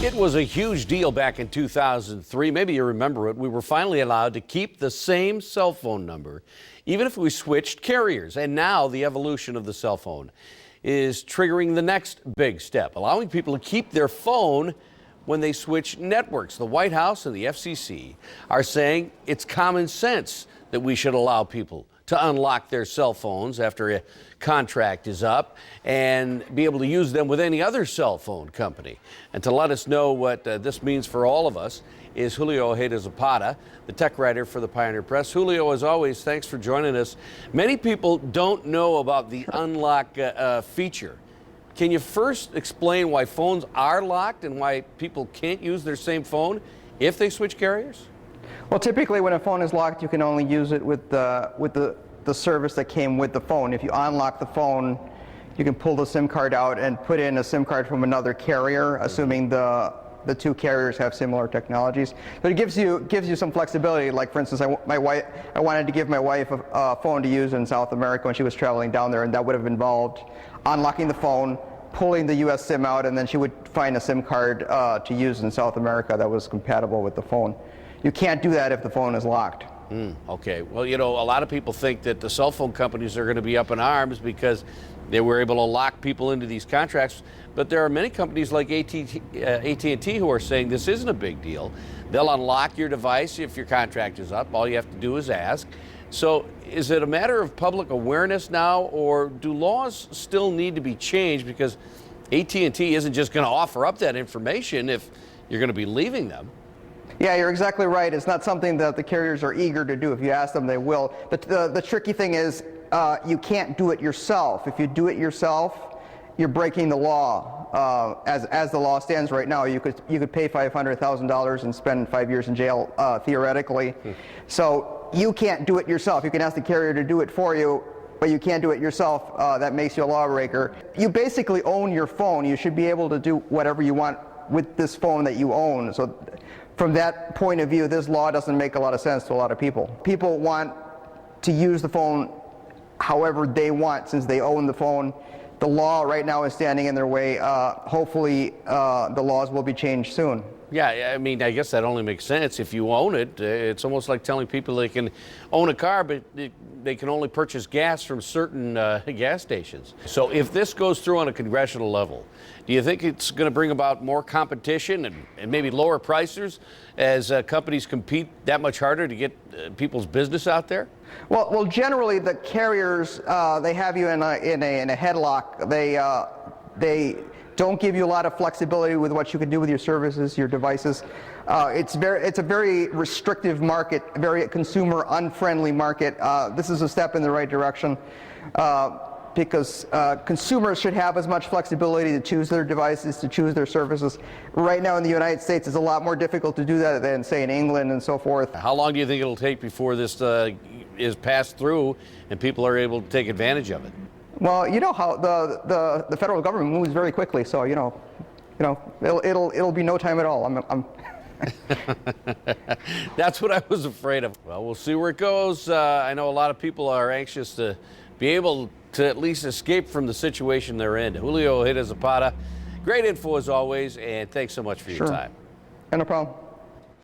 It was a huge deal back in 2003. Maybe you remember it. We were finally allowed to keep the same cell phone number, even if we switched carriers. And now the evolution of the cell phone is triggering the next big step, allowing people to keep their phone when they switch networks. The White House and the FCC are saying it's common sense that we should allow people to unlock their cell phones after a contract is up and be able to use them with any other cell phone company. And to let us know what this means for all of us is Julio Ojeda-Zapata, the tech writer for the Pioneer Press. Julio, as always, thanks for joining us. Many people don't know about the unlock feature. Can you first explain why phones are locked and why people can't use their same phone if they switch carriers? Well, typically when a phone is locked, you can only use it with the service that came with the phone. If you unlock the phone, you can pull the SIM card out and put in a SIM card from another carrier, assuming the two carriers have similar technologies. But it gives you some flexibility. Like, for instance, I wanted to give my wife a phone to use in South America when she was traveling down there, and that would have involved unlocking the phone, pulling the US SIM out, and then she would find a SIM card to use in South America that was compatible with the phone. You can't do that if the phone is locked. Okay. Well, you know, a lot of people think that the cell phone companies are going to be up in arms because they were able to lock people into these contracts. But there are many companies like AT&T who are saying this isn't a big deal. They'll unlock your device if your contract is up. All you have to do is ask. So is it a matter of public awareness now, or do laws still need to be changed because AT&T isn't just going to offer up that information if you're going to be leaving them? Yeah, you're exactly right. It's not something that the carriers are eager to do. If you ask them, they will. But the tricky thing is you can't do it yourself. If you do it yourself, you're breaking the law. As the law stands right now, you could pay $500,000 and spend 5 years in jail, theoretically. So you can't do it yourself. You can ask the carrier to do it for you, but you can't do it yourself. That makes you a lawbreaker. You basically own your phone. You should be able to do whatever you want with this phone that you own. So from that point of view, this law doesn't make a lot of sense to a lot of people. People want to use the phone however they want since they own the phone. The law right now is standing in their way. Hopefully the laws will be changed soon. Yeah, I mean, I guess that only makes sense. If you own it, it's almost like telling people they can own a car, but they can only purchase gas from certain gas stations. So if this goes through on a congressional level, do you think it's going to bring about more competition and maybe lower prices as companies compete that much harder to get people's business out there? Well, generally the carriers, they have you in a headlock. They don't give you a lot of flexibility with what you can do with your services, your devices. It's a very restrictive market, a very consumer unfriendly market. This is a step in the right direction because consumers should have as much flexibility to choose their devices, to choose their services. Right now in the United States, it's a lot more difficult to do that than, say, in England and so forth. How long do you think it'll take before this is passed through and people are able to take advantage of it? Well, you know how the federal government moves very quickly, so it'll be no time at all. That's what I was afraid of. Well, we'll see where it goes. I know a lot of people are anxious to be able to at least escape from the situation they're in. Julio Ojeda-Zapata, great info as always, and thanks so much for your time. No problem.